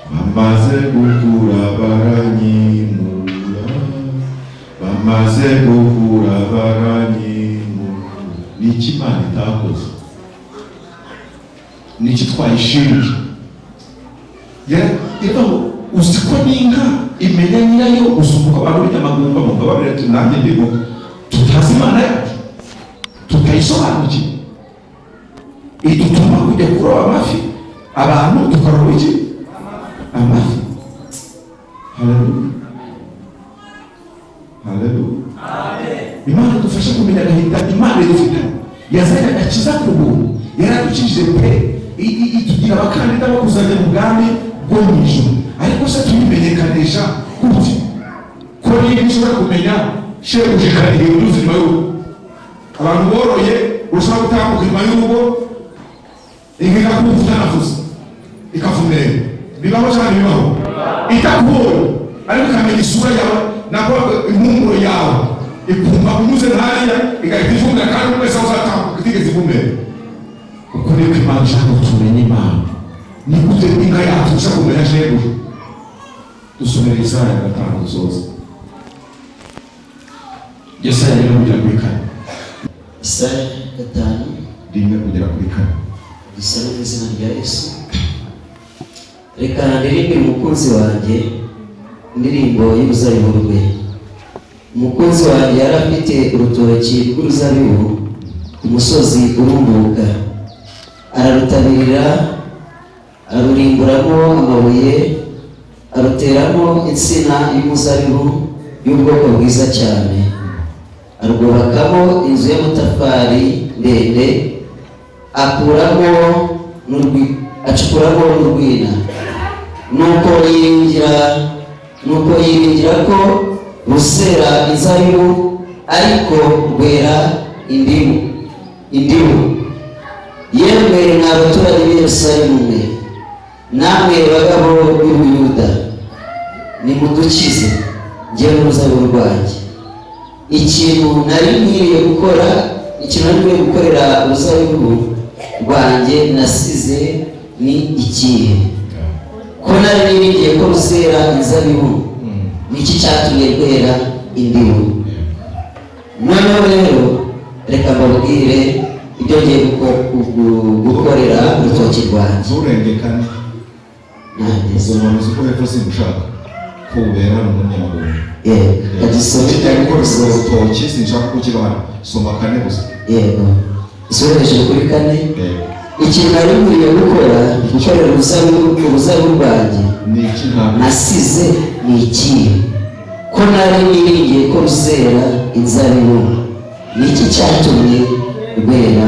bamaze gukura baranyimura. Niki Imana itakoze? Niki twayishinja? Uzi ko n'inka imenya nyirayo usukuka abantu b'inyamagumba mu kababire tunange ndimo tutazi Imana yacu tutayisobanukiwe idutuma kujya kuroba amafi abantu tukaroba iki amafi. Haleluya. Amen. Imana idufasha kumenya agahinda Imana idufite yazanye agakiza ku buntu yaradukijije pe itugira abakandida bo kuzajya mu bwami bwo mu ijuru ariko se tuyimenyekanisha gute ko niba ushobora kumenya shebuja ikarihira uruzi nyuma y'urugo abantu boroye ushobora gutambuka inyuma y'urugo inka ikakumva utanavuze ikavumera bibaho cyane bibaho itakubonye ariko ikamenya isura yawe nako impumuro yawe ikumva unyuze hariya igahita ivumera kandi wese aho uzatambuka itigeze ivumera. Uko niko Imana ishaka kutumenya Imana ni gute inka yacu ishaka kumenya shebuja. Dusomera Yesaya 5 dusoza. Yesaya rero kugera kuri 4. Yesaya 5 rimwe kugera kuri 4. Dusaba mu izina rya Yesu. Reka ndirimbe umukunzi wanjye indirimbo y'uruzabibu rwe. Umukunzi wanjye yari afite urutoki rw'uruzabibu ku musozi urumbuka, ararutabirira arurimburamo amabuye, aruteramo insina y'umuzabibu y'ubwoko bwiza cyane, arwubakamo inzu y'amatafari ndende, acukuramo n'urwina. nuko yiringira ko rusera inzabibu, ariko rwera indimu. Yemwe mwa baturage b'i Yerusalemu mwe, namwe bagabo b'i Buyuda, nimudukize njye n'uruzabibu rwanjye. Ikintu nari nkwiriye gukorera uruzabibu rwanjye nasize ni ikihe? Ko nari niringiye ko ruzera inzabibu, niki cyatumye rwera indimu? Noneho rero reka mbabwire ibyo ngiye gukorera urutoki rwanjye. nturengekane izo muntu ziko hepfo sinshaka ko ubera n'umunyamaguru. Urutoki sinshaka ko kiba hano, soma 4 gusa. Yego, isoreje kuri 4. Ikintu nari nkwiriye gukorera uruzabibu rwanjye nasize ni ikihe? Ko nari niringiye ko ruzera inzabibu, niki cyatumye rwera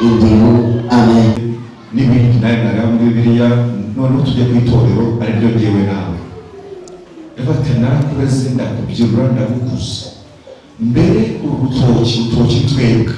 indimu? Amen. N'ibindi nawe nareba muri Bibiliya, noneho tujye ku itorero ari ryo jyewe nawe. Eva narakureze ndakubyirura ndagukuza. Mbere urutoki twebwe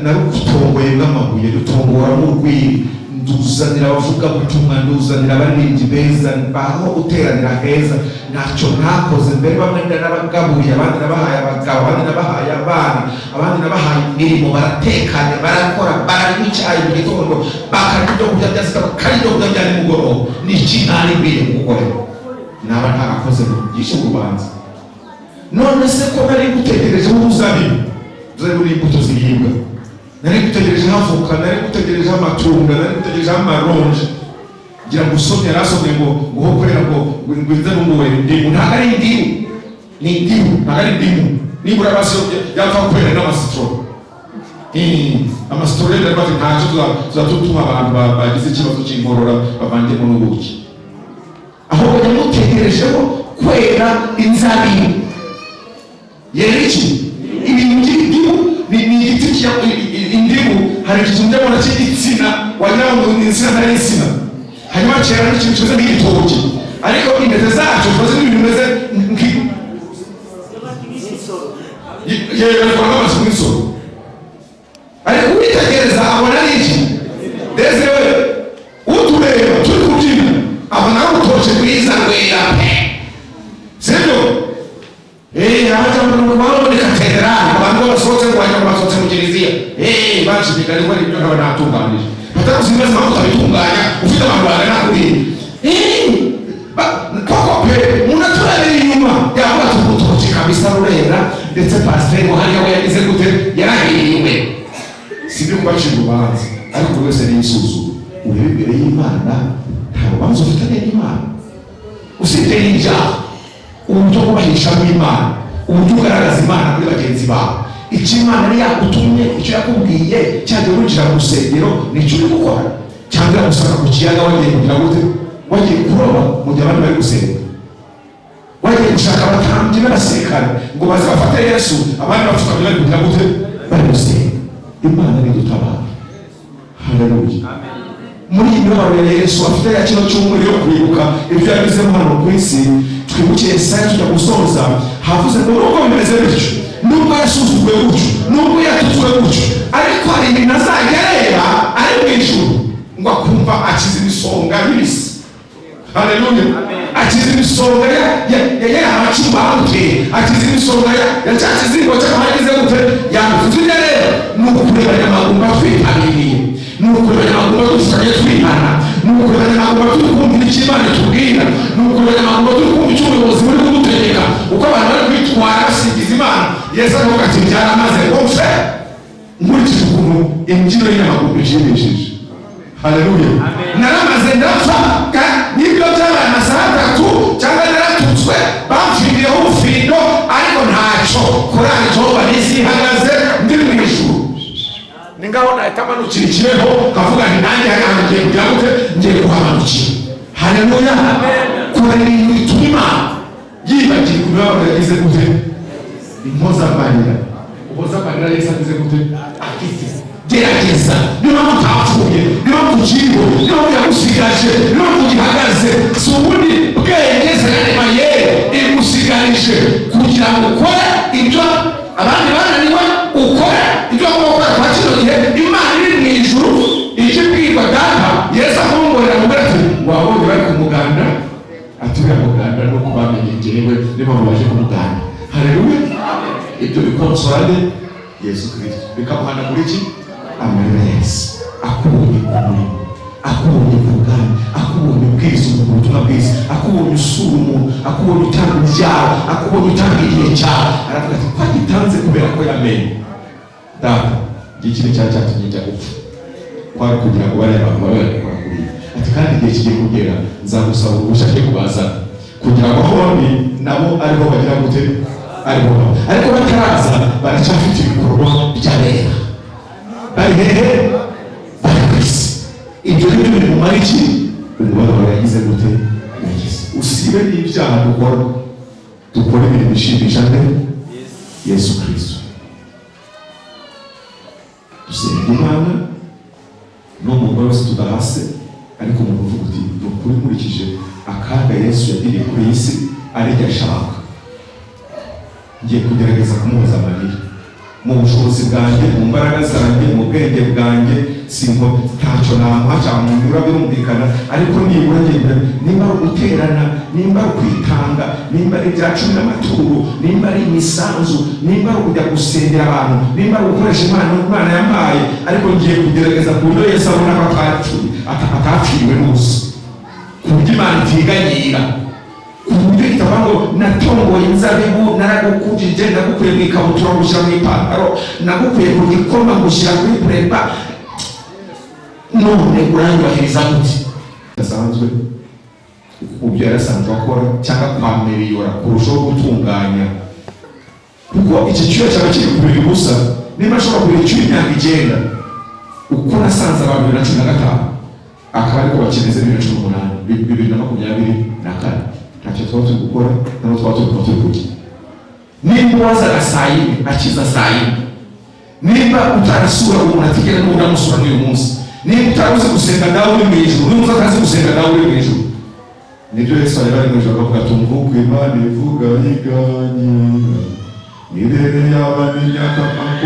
narukutongoye n'amabuye, dutongoramo urwiri, nduzanira abavuga butumwa, nduzanira abaririmbyi beza, baho guteranira heza. Ntacyo ntakoze mbere, bamwe nabagabuye, abandi nabahaye abagabo, abandi nabahaye abana, abandi nabahaye imirimo, baratekanye, barakora, baranywa icyayi mu gitondo, bakarya ibyo kurya bya sita, bakarya ibyo kurya bya nimugoroba. Ni iki ntari nkwiye gukorera? Naba ntarakoze ngo ngishe urubanza. None se ko nari gutegereje uruzabibu n'imbuto ziribwa, nari gutegereje avoka, nari gutegereje amatunda, nari gutegereje amaronje, ngira ngo usomye yarasomye ngo korera ngo ngwize n'umuwe indimu. Ntabwo ari indimu, ni indimu, ntabwo ari indimu. Nibura basi yapfa kwera n'amasitoro. Amasitoro rero bati ntacyo tuzatuma abantu bagize ikibazo cy'inkorora bavangemo n'ubuki. Ahubwo yamutegerejeho kwera inzabibu. Yera iki? Ibintu by'indimu ni igiti indimu. Hari ikintu ndabona cy'igitsina wagira ngo ni insina ntari insina, hanyuma cyera n'ikintu kimeze nk'igitoki, ariko intete zacyo ziba ziri ibintu bimeze yerekana amazi nk'isoro. Ariko witegereza abona ari iki? Desire we utureba turi kubyina abona ari urutoki rwiza rwera pe, sibyo? Abajya muri katedrali, abantu basohotse rwanya basohotse mu kiliziya, bashidikanye ko ari ibyo nkaba natunganije. Batakuzi neza mpamvu utabitunganya ufite abantu bangana kuriya. Koko pe umuntu aturabira inyuma yavuga ati urutoki kabisa rurera, ndetse pasiteri wahariya we yagize gute, yarahiriwe. Si ibyo kubacira urubanza, ariko buri wese niyisuzume. Urebe imbere y'Imana, nta rubanza ufitanye n'Imana, usibye n'ibyaha. Uburyo kubahishamo Imana, uburyo ugaragaza Imana kuri bagenzi bawe. Icyo Imana yari yagutumye, icyo yakubwiye, cyangwa winjira mu rusengero, nicyo uri gukora. Cyangwa gusaka ku kiyaga wagiye kugira gute, wagiye kuroba mu gihe abandi bari gusenga, wagiye gushaka abatambyi n'abasirikare ngo baze bafate Yesu, abandi bapfukamye bari kugira gute, bari gusenga. Imana nidutabara. Haleluya. Muri iyi mibabaro ya Yesu afite ya kino cyumweru yo kwibuka ibyo yagizemo hano ku isi, twibukiye Yesaya tujya gusoza, havuze ngo nubwo bimeze bityo, nubwo yasuzugwe gutyo, nubwo yatutswe gutyo, ariko hari ibintu azajya areba ari mu ijuru ngo akumva akiza imisonga y'ibisi. Haleluya. Akiza imisonga ya amacumba amuteye, akiza imisonga ya cya kizingo cy'amahageze gute yamutuze rero. Nuko kureba nyamagumba twitabiriye, nuko kureba nyamagumba dusanye twihana, nuko kureba nyamagumba turi kumva icyo Imana itubwira, nuko kureba nyamagumba turi kumva icyo ubuyobozi buri kudutegeka, uko abantu bari kwitwara basigiza Imana. Yesu aravuga ati byaramaze rwose, nkurikije ukuntu imbyino y'inyamagumba ishimishije. Haleluya. Naramaze ndapfa, nibyo byabaye amasaha 3 cyangwa naratutswe, bamfiriyeho ubufindo, ariko ntacyo korari Jehova n'isi ihagaze ndi mu ijuru. Ningaho nahita manukira ikibeho kavuga nti nanjye hano ngiye kugira gute, ngiye kuhamanukira. Haleluya. Kubera ibintu bituma Imana yibagirwa imibabaro yagize gute, impozamarira. Impozamarira Yesu agize gute? Afite. Gerageza, niba mutapfuye, niba mukiriho, niba muyagusigaje, niba mugihagaze, si ubundi bwenge zirarema yere igusigarije kugira ngo ukore ibyo abandi bananiwe, ukore ibyo agomba gukora kwa kino gihe. Imana iri mu ijuru ije kwirwa data, Yesu akumburira mu ati wabonye bari ku muganda, atuye muganda no kubamenye njyewe niba mubaje ku muganda. Haleluya. Ibyo bikonsolade Yesu Kristo bikamuhana muri iki amarira Yesu akubonye kumurimo, akubonye kugana, akubonye ubwiza mu butumwa bwiza, akubonye usura umuntu, akubonye utanga ibyawe, akubonye utanga igihe cyawe. Aravuga ati ko agitanze kubera ko yamenye data igikiri cyatumye njya gupfa kwari kugira ngo bariya abantu babe bakora kuri ati kandi igihe kigiye kugera nzagusaba uruhushya rwo kubazana kugira ngo bombi nabo ariho bagira gute ariko bataraza baracyafite ibikorwa by'abera. Bari hehe? Bari ku isi. Ibyo ni byo biri mu mariki umubabaro yagize gute? Yagize. Usibe n'ibyaha dukora ibintu bishimisha nde? Yesu Kristo. Dusenga Imana n'umugore wese tudahase, ariko umuntu uvuga uti ukuri nkurikije akaga Yesu yagiriye kuri iyi si arijya ashaka, ngiye kugerageza kumuhoza amarira mu bushobozi bwanjye, mu mbaraga zanjye, mu bwenge bwanjye. Ntacyo namuha cyangwa umuntu birumvikana, ariko nibura ngenda nimba ari uguterana, nimba ari kwitanga, nimba ari ibya cumi n'amaturo, nimba ari imisanzu, nimba ari kujya gusengera abantu, nimba ari gukoresha Imana yampaye, ariko ngiye kugerageza ku buryo Yesu abona ko atapfiriwe n'ubusa, ku buryo Imana itiganyira, ku buryo itavuga ngo natongoye inzabibu naragukujije, nagukuye mu ikabutura ngushyira mu ipantaro, nagukuye mu gikoma ngushyira kuri bureba, none uranyubahiriza gute? Bidasanzwe ubyo yarasanzwe akora cyangwa kwameriyora kurushaho gutunganya, kuko iki cyuya cyaba kiri kubiri gusa. Niba ashobora kubira icyuya imyaka 9 uko nasanze abantu 2015 akaba ariko bakineze 2018 ntacyo twaba turi gukora, ntabwo twaba turi kurya. Nimba wazaga saa 4 akiza saa 4, nimba utarasura umuntu atigera n'undi amusura n'uyu munsi, nimba utaruzi gusenga nawe uri mu ijuru, nimba utazi gusenga nawe uri mu ijuru. Nibyo Yesu ari mu ijuru akavuga ati umwuka Imana ivuga iganyira imbere y'abantu imyaka 20,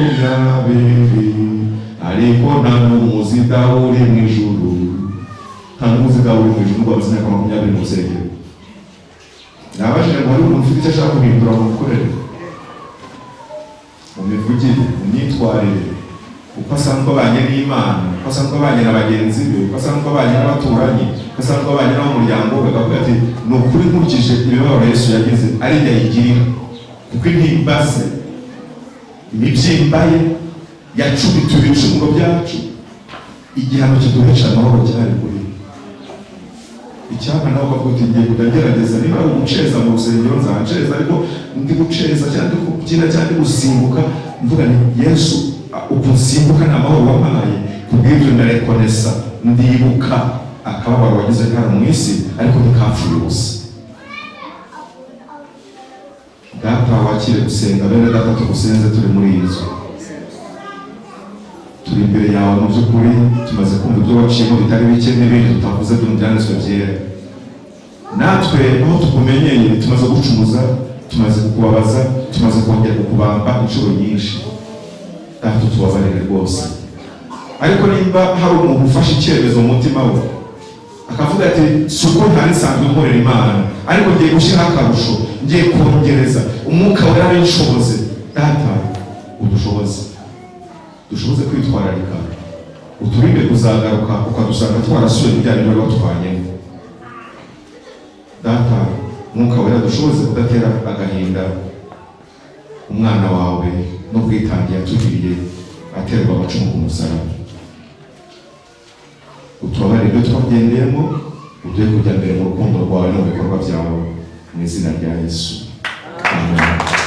ariko nta n'umuzi dawe uri mu ijuru, nta n'umuzi dawe uri mu ijuru ngo abaze imyaka 20 mu rusengero. Nabajije ngo hari umuntu ufite icyo ashaka guhindura mu mikorere, mu mivugire, mu myitwarire, uko asanzwe abanye n'Imana, uko asanzwe abanye na bagenzi be, uko asanzwe abanye n'abaturanyi, uko asanzwe abanye n'umuryango we, akavuga ati ni ukuri nkurikije ibibabaro Yesu yagize ari njye ayigirira, kuko intimba ze, imibyimba ye yacubituye ibicumuro byacu, igihano kiduhesha amahoro cyari kuri icyapa. nawe ukavuga uti ngiye kugerageza, niba ari umuceza mu rusengero nzaceza, ariko ndi guceza cyangwa ndi kubyina cyangwa ndi gusimbuka, mvuga ni Yesu uko nsimbuka ni amahoro wampaye, kubw'ibyo ndarekonesa, ndibuka akababaro wagize hano mu isi, ariko ntikapfuye ubusa. Data wakire gusenga, bene data tugusenze turi muri iyi nzu, turi imbere yawe mu by'ukuri, tumaze kumva ibyo waciyemo bitari bike n'ibindi tutavuze byo mu byanditswe byera. Natwe aho tukumenyeye tumaze gucumuza, tumaze kukubabaza, tumaze kongera kukubamba inshuro nyinshi. Data tubabarire rwose. Ariko nimba hari umuntu ufashe icyemezo mu mutima we akavuga ati suko ntari nsanzwe nkorera Imana, ariko ngiye gushyiraho akarusho, ngiye kongereza umwuka wera w'inshobozi, Data udushoboze kwitwararika, uturinde kuzagaruka ukadusanga twarasuye ibijyanye n'ibyo watuvanyemo. Data mwuka wera dushoboze kudatera agahinda umwana wawe n'ubwitange yatugiriye aterwa amacumu ku musaraba. Utubabarire ibyo twagendeyemo, uduhe kujya mbere mu rukundo rwawe no mu bikorwa byawe, mu izina rya Yesu. Amen.